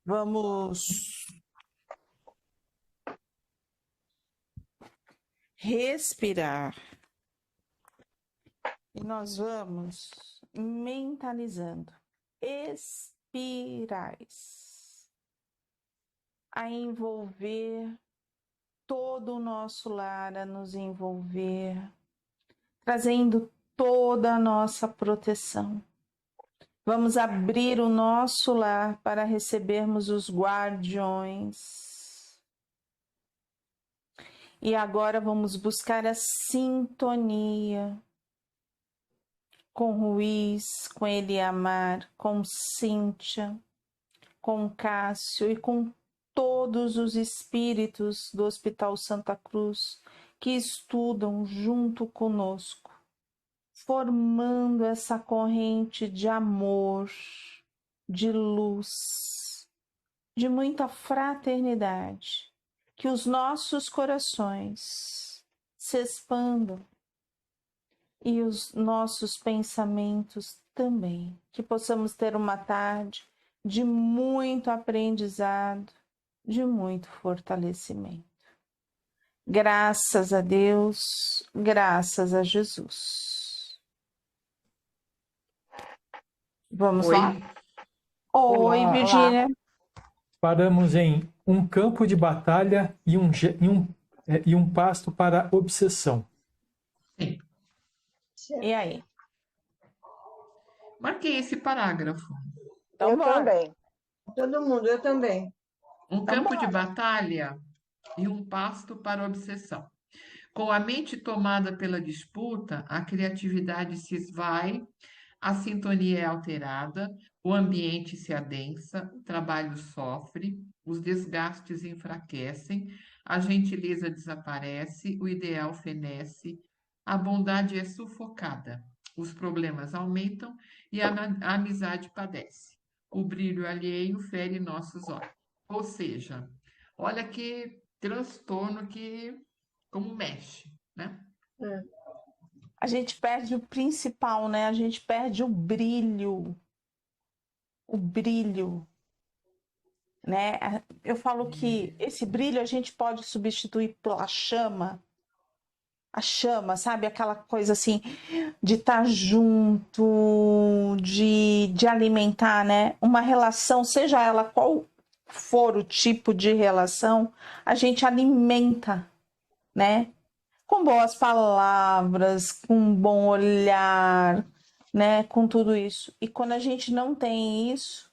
Vamos respirar. E nós vamos mentalizando espirais a envolver todo o nosso lar, a nos envolver, trazendo toda a nossa proteção. Vamos abrir o nosso lar para recebermos os guardiões. E agora vamos buscar a sintonia com Ruiz, com Eliamar, com Cíntia, com Cássio e com todos os espíritos do Hospital Santa Cruz que estudam junto conosco, formando essa corrente de amor, de luz, de muita fraternidade, que os nossos corações se expandam e os nossos pensamentos também, que possamos ter uma tarde de muito aprendizado, de muito fortalecimento. Graças a Deus, graças a Jesus. Vamos lá? Oi, Olá. Virgínia. Paramos em um campo de batalha e um pasto para obsessão. Sim. E aí? Marquei esse parágrafo. Então, eu bora. também. Todo mundo, eu também. Um campo de batalha e um pasto para obsessão. Com a mente tomada pela disputa, a criatividade se esvai, a sintonia é alterada, o ambiente se adensa, o trabalho sofre, os desgastes enfraquecem, a gentileza desaparece, o ideal fenece, a bondade é sufocada, os problemas aumentam e a amizade padece. O brilho alheio fere nossos olhos. Ou seja, olha que transtorno que como mexe, né? A gente perde o principal, né? A gente perde o brilho. O brilho, né? Eu falo que esse brilho a gente pode substituir pela chama. A chama, sabe? Aquela coisa assim de estar junto, de alimentar, né? Uma relação, seja ela qual for o tipo de relação, a gente alimenta, né? Com boas palavras, com um bom olhar, né? Com tudo isso. E quando a gente não tem isso,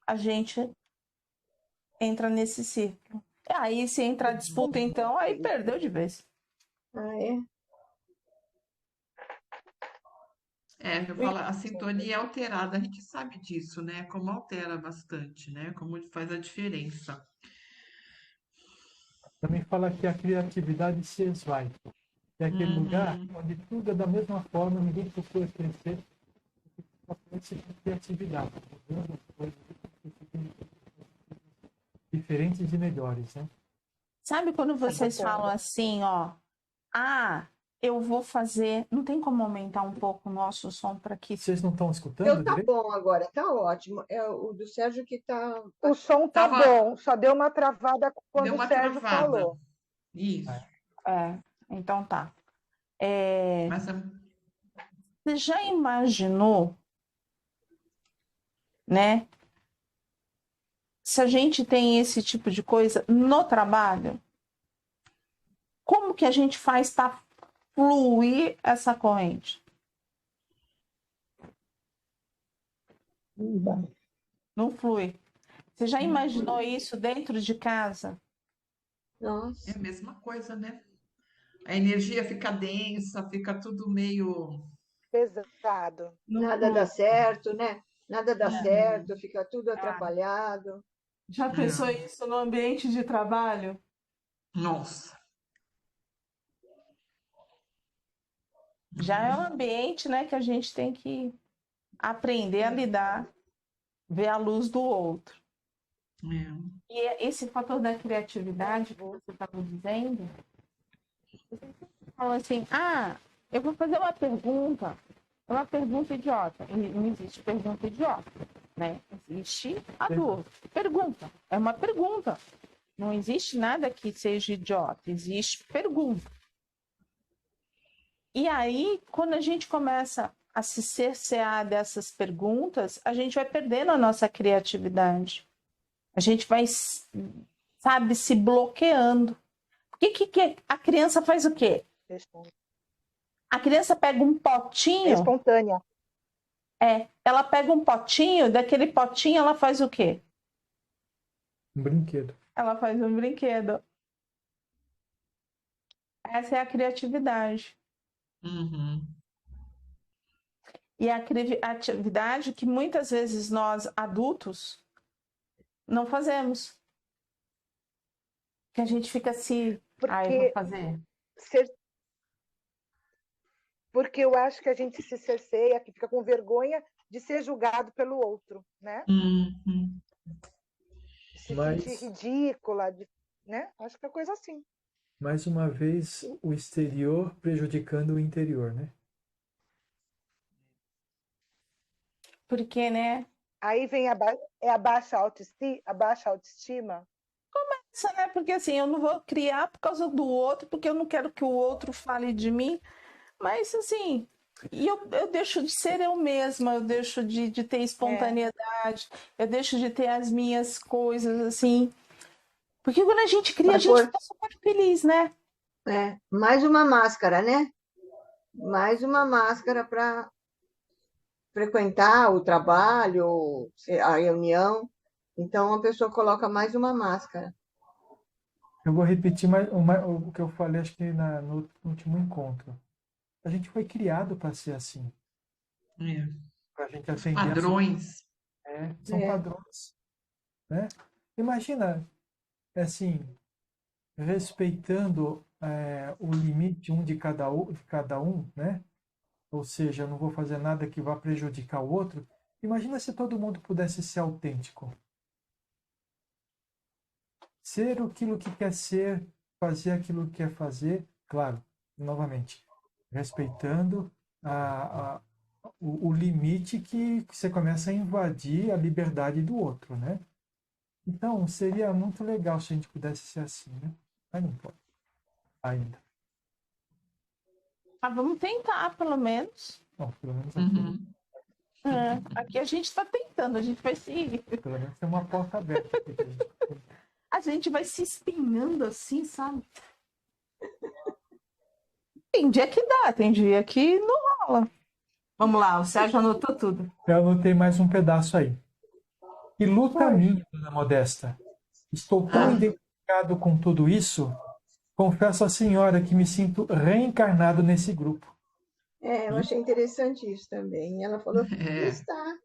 a gente entra nesse círculo. E aí, se entra a disputa, então, aí perdeu de vez. Eu falo, a sintonia é alterada, a gente sabe disso, né? Como altera bastante, né? Como faz a diferença. Também fala que a criatividade se esvai. É aquele lugar onde tudo é da mesma forma, ninguém procura crescer, só cresce com criatividade, mudando as coisas diferentes e melhores, né? Sabe quando vocês falam assim, ó, eu vou fazer, não tem como aumentar um pouco o nosso som para que... Vocês não estão escutando Tá direito? bom agora, tá ótimo. É o do Sérgio que tá... O som tá bom, só deu uma travada quando Deu uma o Sérgio travada. falou. Isso. Então tá. Mas Você já imaginou, né? Se a gente tem esse tipo de coisa no trabalho, como que a gente faz para fluir essa corrente? Não flui. Você já imaginou isso dentro de casa? Nossa. é a mesma coisa, né? A energia fica densa, fica tudo meio... Pesado. Nada dá certo, né? Nada dá certo, fica tudo atrapalhado. Já pensou isso no ambiente de trabalho? Nossa. Já é um ambiente, né, que a gente tem que aprender a lidar, ver a luz do outro. E esse fator da criatividade que você estava dizendo, você fala assim, eu vou fazer uma pergunta É uma pergunta idiota. E não existe pergunta idiota, né? Existe adulto. Pergunta. É uma pergunta. Não existe nada que seja idiota. Existe pergunta. E aí, quando a gente começa a se cercear dessas perguntas, a gente vai perdendo a nossa criatividade. A gente vai, sabe, se bloqueando. Que a criança faz o quê? A criança pega um É potinho, espontânea. ela pega um potinho, daquele potinho ela faz o quê? Um brinquedo. Ela faz um brinquedo. Essa é a criatividade. Uhum. E a criatividade que muitas vezes nós, adultos, não fazemos. Que a gente fica assim, eu vou Porque, fazer. porque eu acho que a gente se cerceia, que fica com vergonha de ser julgado pelo outro, né? Uhum. Se Mas- sentir ridícula, né? Acho que é coisa assim. Mais uma vez, o exterior prejudicando o interior, né? Porque, né? Aí vem a baixa autoestima. Né? Porque assim, eu não vou criar por causa do outro, porque eu não quero que o outro fale de mim. Mas assim, e eu deixo de ser eu mesma, eu deixo de ter espontaneidade, eu deixo de ter as minhas coisas, assim. Porque quando a gente cria, a Vai gente pôr- fica super feliz, né? Mais uma máscara, né? Mais uma máscara para frequentar o trabalho, a reunião. Então, a pessoa coloca mais uma máscara. Eu vou repetir o que eu falei, acho que no último encontro. A gente foi criado para ser assim, É. para a gente atender Padrões. são padrões, né? Imagina, assim, respeitando o limite de cada um, né? Ou seja, eu não vou fazer nada que vá prejudicar o outro. Imagina se todo mundo pudesse ser autêntico. Ser aquilo que quer ser, fazer aquilo que quer fazer, claro, novamente, respeitando o limite que você começa a invadir a liberdade do outro, né? Então, seria muito legal se a gente pudesse ser assim, né? Mas não pode, ainda. Vamos tentar, pelo menos. Bom, pelo menos aqui, Uhum. Aqui a gente está tentando, a gente vai pelo menos tem uma porta aberta aqui pra gente. a gente vai se espinhando assim, sabe? Tem dia que dá, tem dia que não rola. Vamos lá, o Sérgio anotou tudo. Eu anotei mais um pedaço aí. Que luta minha, dona Modesta. Estou tão identificado com tudo isso, confesso à senhora que me sinto reencarnado nesse grupo. Eu achei interessante isso também. Ela falou que está.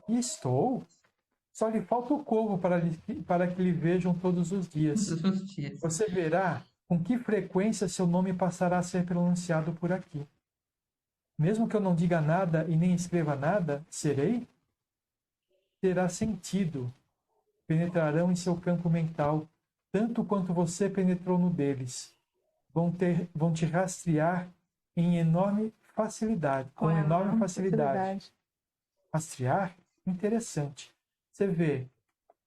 Estou. Só lhe falta o corvo para que lhe vejam todos os dias. Todos os dias. Você verá com que frequência seu nome passará a ser pronunciado por aqui. Mesmo que eu não diga nada e nem escreva nada, serei? Terá sentido. Penetrarão em seu campo mental, tanto quanto você penetrou no deles. Vão te rastrear em enorme facilidade, com enorme facilidade. Rastrear? Interessante. Você vê.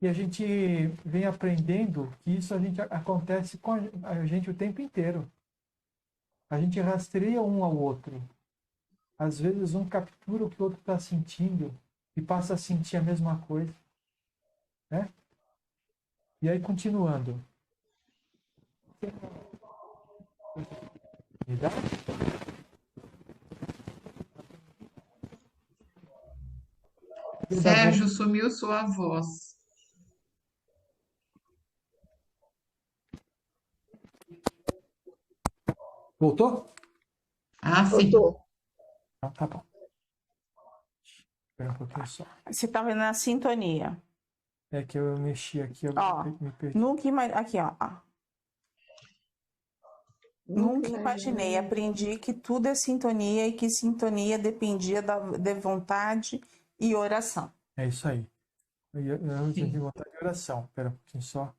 E a gente vem aprendendo que isso acontece com a gente o tempo inteiro. A gente rastreia um ao outro. Às vezes um captura o que o outro está sentindo e passa a sentir a mesma coisa. Né? E aí, continuando. Sérgio, sumiu sua voz. Voltou? Sim. Voltou. Não, tá bom. Espera um pouquinho só. Você está vendo na sintonia. É que eu mexi aqui, eu me perdi. Nunca imaginei. Aqui, ó. Nunca imaginei. Aprendi que tudo é sintonia e que sintonia dependia de vontade e oração. É isso aí. Eu tive vontade de oração. Espera um pouquinho só.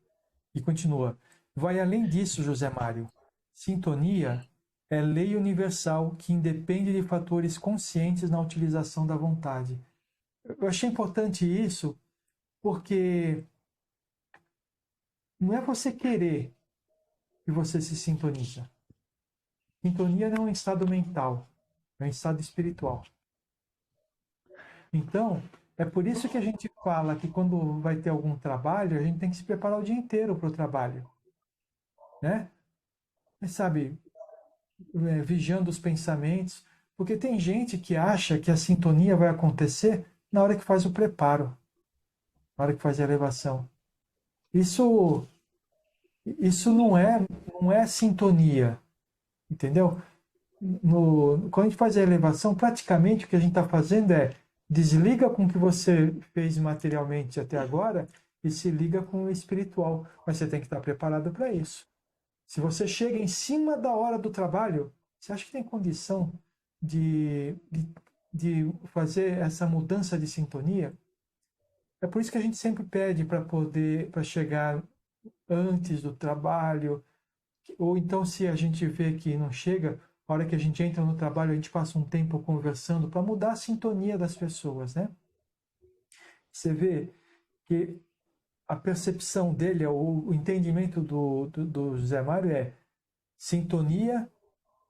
E continua. Vai além disso, José Mário. Sintonia é lei universal que independe de fatores conscientes na utilização da vontade. Eu achei importante isso porque não é você querer que você se sintoniza. Sintonia não é um estado mental, é um estado espiritual. Então, é por isso que a gente fala que quando vai ter algum trabalho, a gente tem que se preparar o dia inteiro para o trabalho. Né? Mas, sabe, vigiando os pensamentos, porque tem gente que acha que a sintonia vai acontecer na hora que faz o preparo, na hora que faz a elevação. Isso não é sintonia, entendeu? Quando a gente faz a elevação, praticamente o que a gente está fazendo é desliga com o que você fez materialmente até agora e se liga com o espiritual. Mas você tem que estar preparado para isso. Se você chega em cima da hora do trabalho, você acha que tem condição de fazer essa mudança de sintonia? É por isso que a gente sempre pede para chegar antes do trabalho, ou então se a gente vê que não chega, a hora que a gente entra no trabalho, a gente passa um tempo conversando para mudar a sintonia das pessoas, né? Você vê que a percepção dele, o entendimento do José Mário é sintonia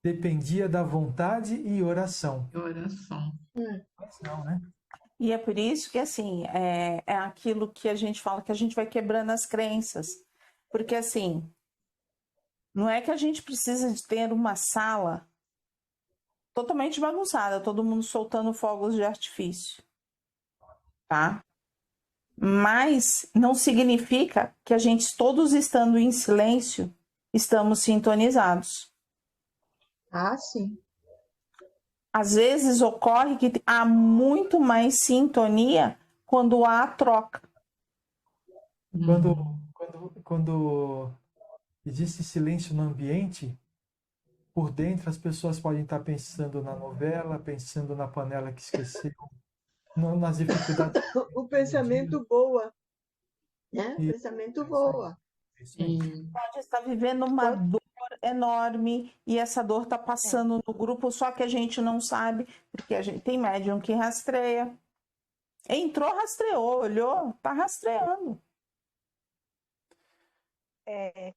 dependia da vontade e oração. Oração. Mas não, né? E é por isso que, assim, é aquilo que a gente fala, que a gente vai quebrando as crenças. Porque, assim, não é que a gente precisa de ter uma sala totalmente bagunçada, todo mundo soltando fogos de artifício, tá? Mas não significa que a gente, todos estando em silêncio, estamos sintonizados. Ah, sim. Às vezes ocorre que há muito mais sintonia quando há troca. Quando existe silêncio no ambiente, por dentro as pessoas podem estar pensando na novela, pensando na panela que esqueceu, nas dificuldades. O pensamento voa, né? O E- pensamento voa. Isso aí. Pode estar vivendo uma dor enorme e essa dor está passando no grupo, só que a gente não sabe, porque a gente tem médium que rastreia. Entrou, rastreou, olhou, está rastreando.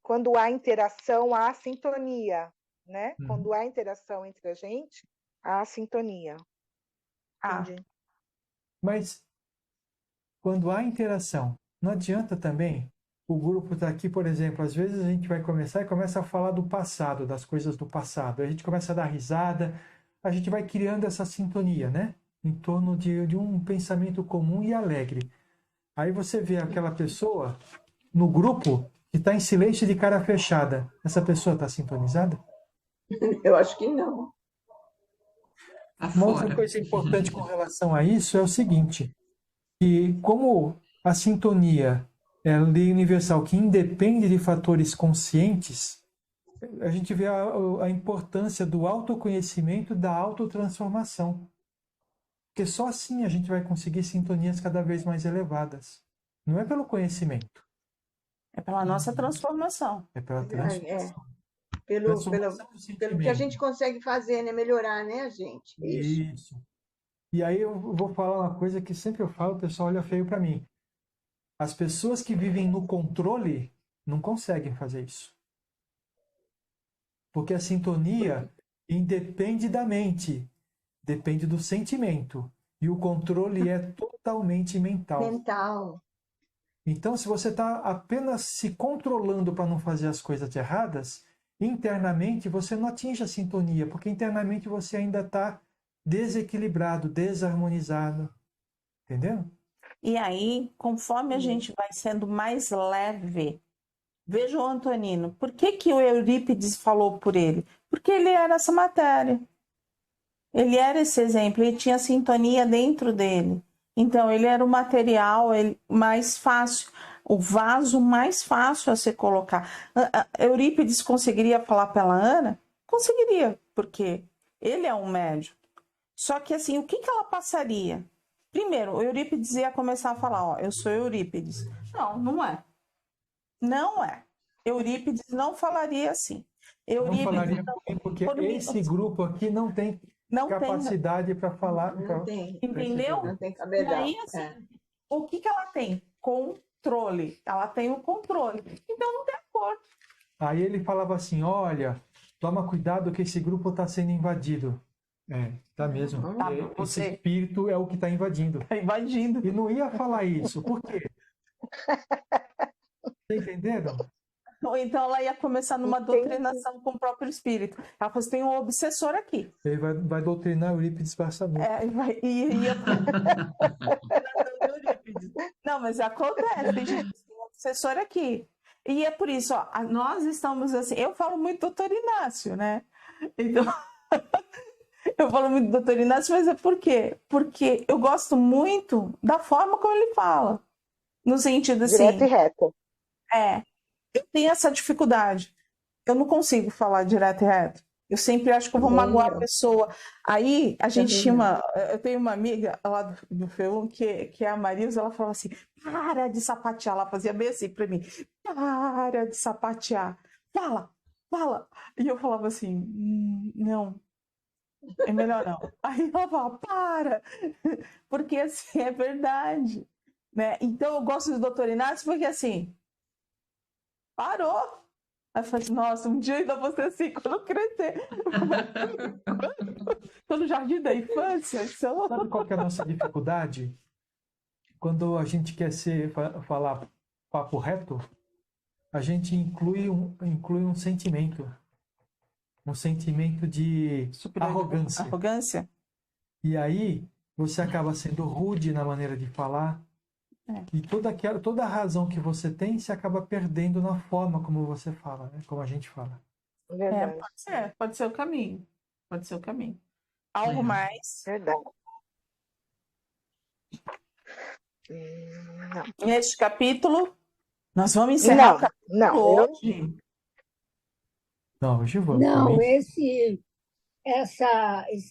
Quando há interação, há sintonia, né? Uhum. Quando há interação entre a gente, há sintonia. Ah, Entendi. Mas quando há interação, não adianta também o grupo estar aqui, por exemplo, às vezes a gente vai começar e começa a falar do passado, das coisas do passado. A gente começa a dar risada, a gente vai criando essa sintonia, né? Em torno de um pensamento comum e alegre. Aí você vê aquela pessoa no grupo que está em silêncio de cara fechada. Essa pessoa está sintonizada? Eu acho que não. Tá Uma outra fora. coisa importante com relação a isso é o seguinte, que como a sintonia é a lei universal que independe de fatores conscientes, a gente vê a importância do autoconhecimento, da autotransformação. Porque só assim a gente vai conseguir sintonias cada vez mais elevadas. Não é pelo conhecimento, é pela nossa transformação. é pela transformação. Pelo Transformação do que a sentimento. gente consegue fazer, né? Melhorar, né, a gente? Isso. Isso. E aí eu vou falar uma coisa que sempre eu falo, o pessoal olha feio para mim. As pessoas que vivem no controle não conseguem fazer isso. Porque a sintonia independe da mente, depende do sentimento. E o controle é totalmente mental. Mental. Então, se você está apenas se controlando para não fazer as coisas erradas, internamente você não atinge a sintonia, porque internamente você ainda está desequilibrado, desarmonizado. Entendeu? E aí, conforme a gente vai sendo mais leve, veja o Antonino. Por que o Eurípides falou por ele? Porque ele era essa matéria. Ele era esse exemplo, ele tinha sintonia dentro dele. Então, ele era o material mais fácil, o vaso mais fácil a se colocar. Eurípides conseguiria falar pela Ana? Conseguiria, porque ele é um médium. Só que, assim, o que ela passaria? Primeiro, o Eurípides ia começar a falar, ó, eu sou Eurípides. Não, não é. Não é. Eurípides não falaria assim. Não Eurípides, falaria então, comigo porque quando me- esse grupo aqui não tem não tem, capacidade para falar. Não tem, entendeu? não tem E cabedal. aí, assim, o que ela tem? Controle. Ela tem o controle. Então não tem acordo. Aí ele falava assim, olha, toma cuidado que esse grupo está sendo invadido. Tá mesmo. Tá, Esse você espírito é o que está invadindo. tá invadindo. E não ia falar isso. Por quê? Tá entendendo? Ou então ela ia começar numa Entendi. doutrinação com o próprio espírito. Ela falou assim, tem um obsessor aqui. Ele vai doutrinar Eurípides Barçanufo. Ia Não, mas acontece, gente. Tem um obsessor aqui. E é por isso, ó, nós estamos assim. Eu falo muito do Dr. Inácio, né? Então, eu falo muito do Dr. Inácio, mas é por quê? Porque eu gosto muito da forma como ele fala. No sentido assim, Direto e reto. eu tenho essa dificuldade. Eu não consigo falar direto e reto. Eu sempre acho que eu vou Também magoar a não. pessoa. Aí a gente Também tinha não. eu tenho uma amiga lá do FEUM que é a Marisa, ela falava assim: para de sapatear. Ela fazia bem assim pra mim: para de sapatear. Fala, fala. E eu falava assim: não, é melhor não. Aí ela falava: para, porque assim é verdade. Né? Então eu gosto do Dr. Inácio porque assim, parou. Aí eu falei assim, nossa, um dia eu ainda vou ser assim quando eu crescer. Tô no jardim da infância. Então... Sabe qual que é a nossa dificuldade? Quando a gente quer falar papo reto, a gente inclui um sentimento. Um sentimento de arrogância. Arrogância? E aí você acaba sendo rude na maneira de falar. E toda a razão que você tem se acaba perdendo na forma como você fala, né? Como a gente fala. Verdade. Pode ser o caminho. Pode ser o caminho. Algo mais? Verdade. Não. Neste capítulo, nós vamos encerrar o capítulo Não, hoje. Não, hoje vamos. Não, esse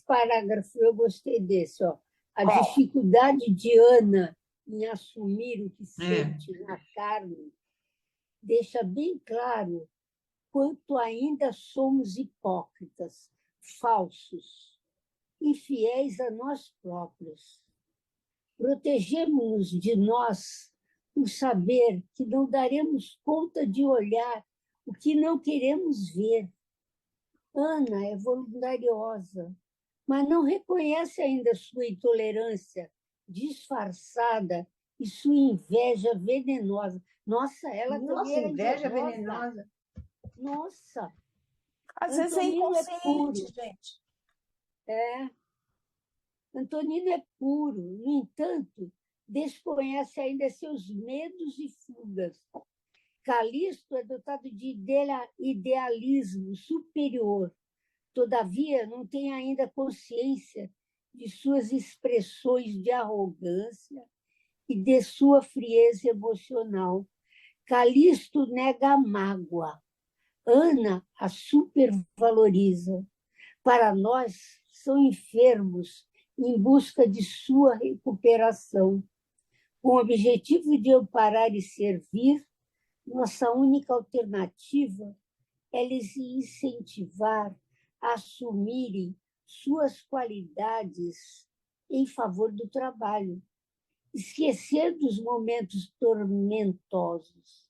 parágrafo eu gostei desse, ó. A Qual? dificuldade de Ana em assumir o que sente na carne deixa bem claro quanto ainda somos hipócritas, falsos, infiéis a nós próprios. Protegemos-nos de nós por saber que não daremos conta de olhar o que não queremos ver. Ana é voluntariosa, mas não reconhece ainda sua intolerância disfarçada e sua inveja venenosa. Nossa, ela também era inveja invejosa. venenosa. Nossa, Às vezes é Antonino é inconsciente, puro. gente. Antonino é puro, no entanto, desconhece ainda seus medos e fugas. Calixto é dotado de idealismo superior, todavia não tem ainda consciência de suas expressões de arrogância e de sua frieza emocional. Calixto nega a mágoa. Ana a supervaloriza. Para nós, são enfermos em busca de sua recuperação. Com o objetivo de amparar e servir, nossa única alternativa é lhes incentivar a assumirem suas qualidades em favor do trabalho, esquecer dos momentos tormentosos.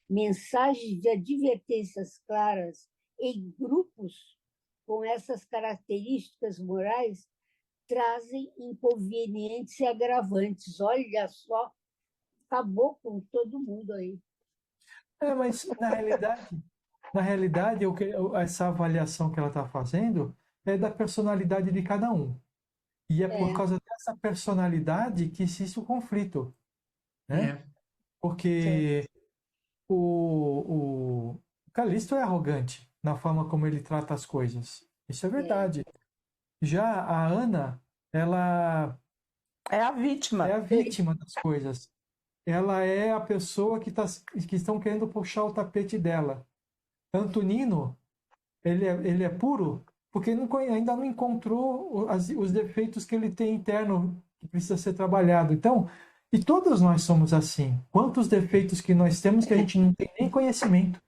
Mensagens de advertências claras em grupos com essas características morais trazem inconvenientes e agravantes. Olha só, acabou com todo mundo aí. Mas na realidade, essa avaliação que ela está fazendo é da personalidade de cada um. E é por causa dessa personalidade que existe o conflito, né? Porque o Calixto é arrogante na forma como ele trata as coisas. Isso é verdade. Já a Ana, ela É a vítima. é a vítima das coisas. Ela é a pessoa que estão querendo puxar o tapete dela. Antonino, ele é puro porque ainda não encontrou os defeitos que ele tem interno que precisa ser trabalhado. Então, e todos nós somos assim. Quantos defeitos que nós temos que a gente não tem nem conhecimento.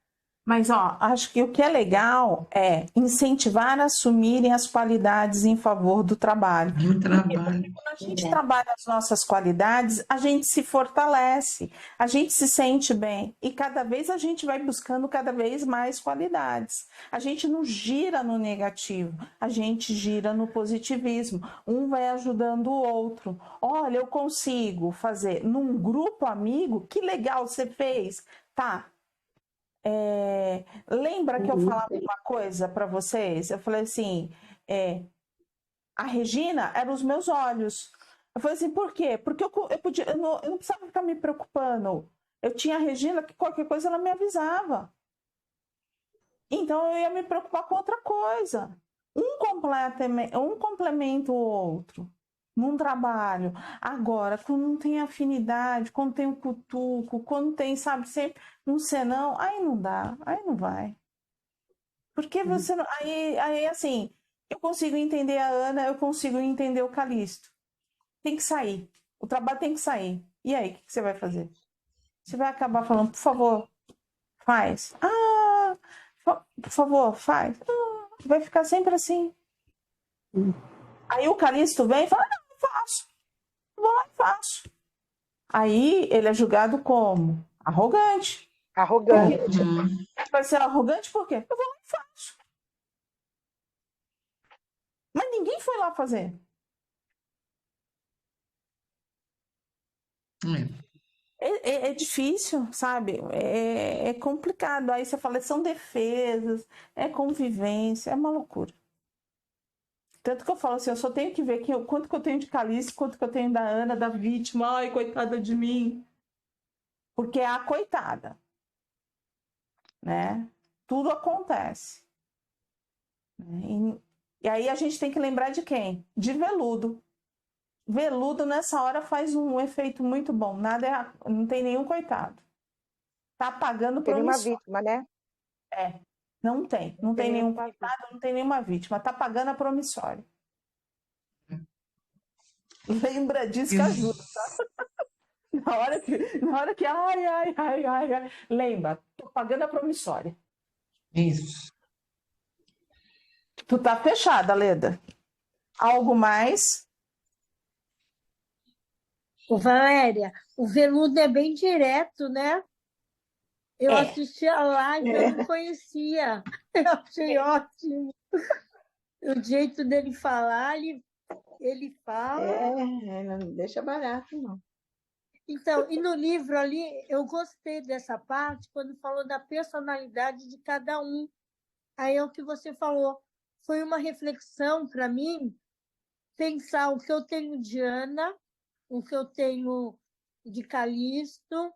Mas, ó, acho que o que é legal é incentivar a assumirem as qualidades em favor do trabalho. Do trabalho. Quando a gente É. trabalha as nossas qualidades, a gente se fortalece, a gente se sente bem e cada vez a gente vai buscando cada vez mais qualidades. A gente não gira no negativo, a gente gira no positivismo. Um vai ajudando o outro. Olha, eu consigo fazer num grupo amigo, que legal você fez. Tá. Lembra que eu falava uma coisa para vocês? Eu falei assim, a Regina era os meus olhos. Eu falei assim, por quê? Porque eu não precisava ficar me preocupando. Eu tinha a Regina que qualquer coisa ela me avisava. Então eu ia me preocupar com outra coisa. Um complementa o outro num trabalho. Agora, quando não tem afinidade, quando tem um cutuco, quando tem, sabe, sempre um senão, aí não dá, aí não vai. Porque você não. Aí assim, eu consigo entender a Ana, eu consigo entender o Calixto. Tem que sair. O trabalho tem que sair. E aí, o que você vai fazer? Você vai acabar falando, por favor, faz. Por favor, faz. Vai ficar sempre assim. Aí o Calixto vem e fala, não, eu faço. Vou lá e faço. Aí ele é julgado como arrogante. Arrogante. Vai ser arrogante por quê? Eu vou lá e faço. Mas ninguém foi lá fazer. É difícil, sabe? É complicado. Aí você fala, são defesas, é convivência, é uma loucura. Tanto que eu falo assim, eu só tenho que ver quanto que eu tenho de Calixto, quanto que eu tenho da Ana, da vítima. Ai, coitada de mim. Porque é a coitada, né? Tudo acontece. E aí a gente tem que lembrar de quem? De Veludo. Veludo nessa hora faz um efeito muito bom. Não tem nenhum coitado. Tá pagando Tem uma promissório. vítima, né? Não tem nenhum coitado, não tem nenhuma vítima. Tá pagando a promissória. Lembra disso que ajuda, tá? Na hora que ai. Lembra, tô pagando a promissória. Isso. Tu tá fechada, Leda. Algo mais? Ô, Valéria, o Veludo é bem direto, né? Eu assisti a live, eu não conhecia. Eu achei ótimo. O jeito dele falar, ele fala. Não deixa barato, não. Então, e no livro ali, eu gostei dessa parte, quando falou da personalidade de cada um. Aí é o que você falou. Foi uma reflexão para mim, pensar o que eu tenho de Ana, o que eu tenho de Calixto,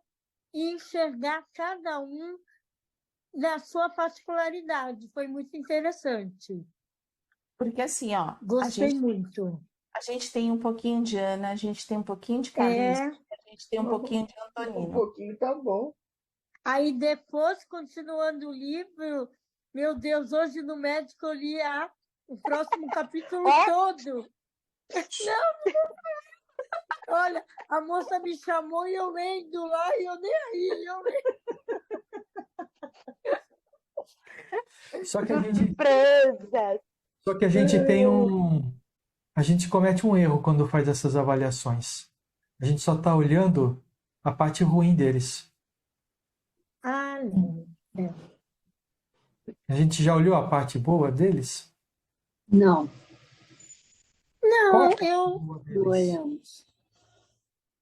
e enxergar cada um na sua particularidade. Foi muito interessante. Porque assim, ó, Gostei muito. a gente tem um pouquinho de Ana, a gente tem um pouquinho de Calixto, a gente tem um pouquinho de Um Antonino. pouquinho tá bom. Aí depois, continuando o livro, meu Deus, hoje no médico eu li o próximo capítulo todo. Não, olha, a moça me chamou e eu lendo lá e eu nem aí, eu Só que a gente, Presas. só que a gente tem a gente comete um erro quando faz essas avaliações. A gente só está olhando a parte ruim deles. não. A gente já olhou a parte boa deles? Não. Qual é a Não, parte eu boa não deles? olhamos.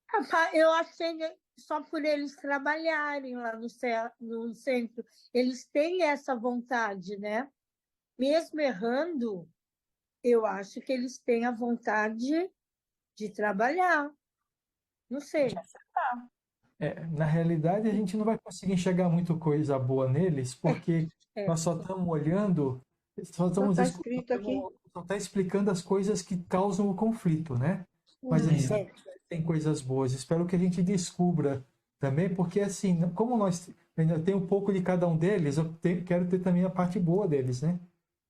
Rapaz, eu achei só por eles trabalharem lá no centro, eles têm essa vontade, né? Mesmo errando, eu acho que eles têm a vontade de trabalhar. Não sei. Na realidade, a gente não vai conseguir enxergar muito coisa boa neles, porque É. nós só estamos olhando, só estamos tá escrito aqui. só está explicando as coisas que causam o conflito, né? Mas a gente sabe que tem coisas boas. Espero que a gente descubra também, porque assim, como nós ainda tem um pouco de cada um deles, quero ter também a parte boa deles, né?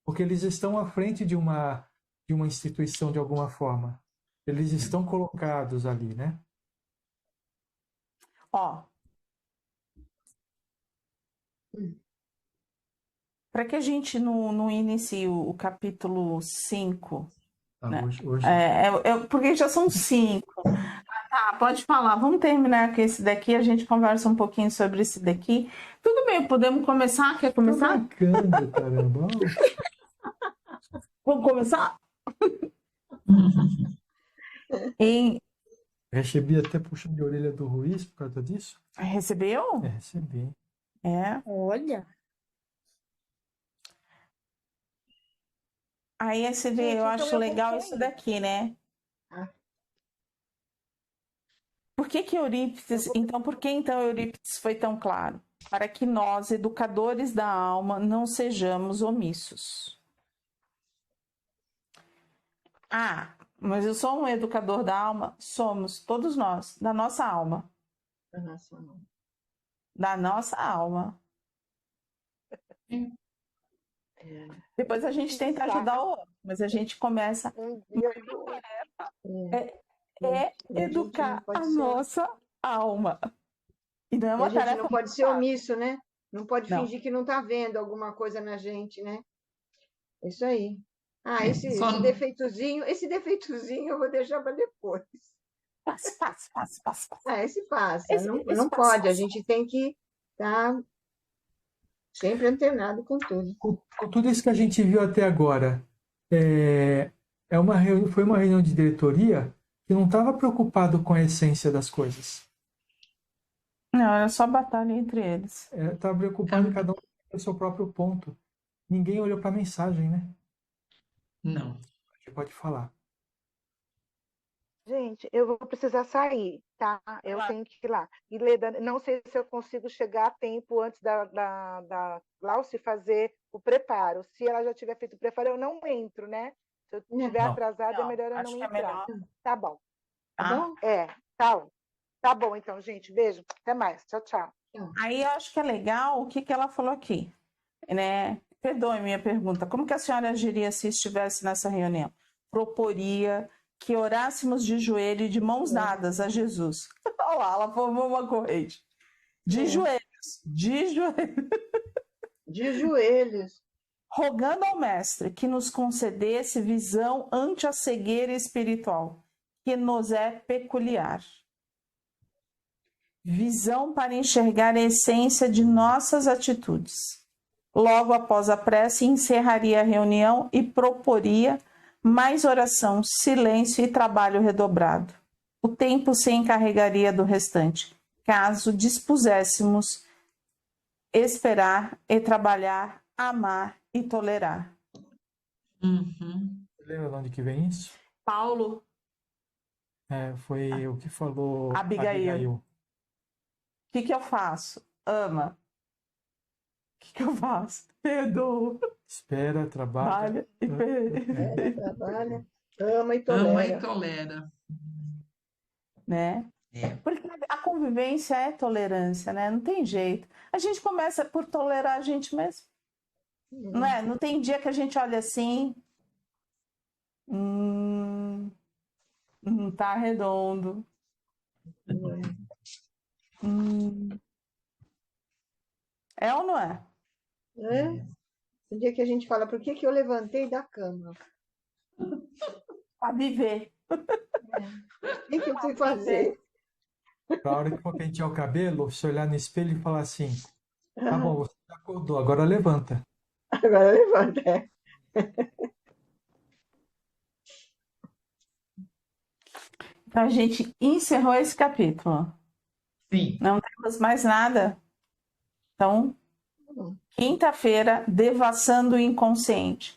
Porque eles estão à frente de uma instituição de alguma forma. Eles estão colocados ali, né? Ó, Para que a gente não inicie o capítulo 5, Tá, né? hoje Porque já são 5. Tá, pode falar. Vamos terminar com esse daqui, a gente conversa um pouquinho sobre esse daqui. Tudo bem, podemos começar? Quer tô começar? marcando, caramba. Vamos começar? Recebi até puxão de orelha do Ruiz por causa disso. Recebeu? Recebi. É. Olha, Aí você vê, Gente, eu então acho eu vou legal sair. isso daqui, né? Ah. Por que Eurípides, por que então Eurípides foi tão claro? Para que nós, educadores da alma, não sejamos omissos. Ah, mas eu sou um educador da alma? Somos, todos nós, da nossa alma. Da nossa alma. Depois a gente tenta ajudar o outro, mas a gente começa Um dia do outro. é E a gente educar não pode a ser- nossa alma. E não é E a uma gente tarefa não pode ser omisso, né? Não pode Não. fingir que não está vendo alguma coisa na gente, né? Isso aí. Ah, É, esse só- defeitozinho eu vou deixar para depois. Passa. Ah, esse passa. Esse Não passa. pode, a gente tem que estar sempre antenado com tudo. Com tudo isso que a gente viu até agora, foi uma reunião de diretoria que não estava preocupado com a essência das coisas. Não, era só batalha entre eles. Estava preocupado em cada um ter o seu próprio ponto. Ninguém olhou para a mensagem, né? Não. Você pode falar. Gente, eu vou precisar sair, tá? Eu Claro. tenho que ir lá. E Leda, não sei se eu consigo chegar a tempo antes da Glauci fazer o preparo. Se ela já tiver feito o preparo, eu não entro, né? Se eu estiver Não. atrasada, é melhor eu Acho não que é entrar. melhor. Tá bom. Tá? Bom, Tá bom, então, gente. Beijo. Até mais. Tchau, tchau. Aí eu acho que é legal o que ela falou aqui, né? Perdoe minha pergunta. Como que a senhora agiria se estivesse nessa reunião? Proporia que orássemos de joelho e de mãos dadas a Jesus. Olha lá, ela formou uma corrente. De joelhos. de joelhos. Rogando ao Mestre que nos concedesse visão ante a cegueira espiritual, que nos é peculiar. Visão para enxergar a essência de nossas atitudes. Logo após a prece, encerraria a reunião e proporia mais oração, silêncio e trabalho redobrado. O tempo se encarregaria do restante, caso dispuséssemos esperar e trabalhar, amar e tolerar. Uhum. Você lembra de onde que vem isso? Paulo, Foi o que falou Abigail. O que eu faço? Ama. O que eu faço? Perdoa, Espera, trabalha. trabalha e Trabalha, ama e Ama e tolera. tolera. né? É. Porque a convivência é tolerância, né? Não tem jeito. A gente começa por tolerar a gente mesmo. Não é? Não tem dia que a gente olha assim, não tá redondo. É ou não é? O dia que a gente fala, por que eu levantei da cama? Para viver. O que eu fui fazer? Na hora que for pentear o cabelo, se olhar no espelho e falar assim: tá bom, você já acordou, agora levanta. Agora levanta. Então a gente encerrou esse capítulo. Sim. Não temos mais nada. Então, quinta-feira, devassando o inconsciente.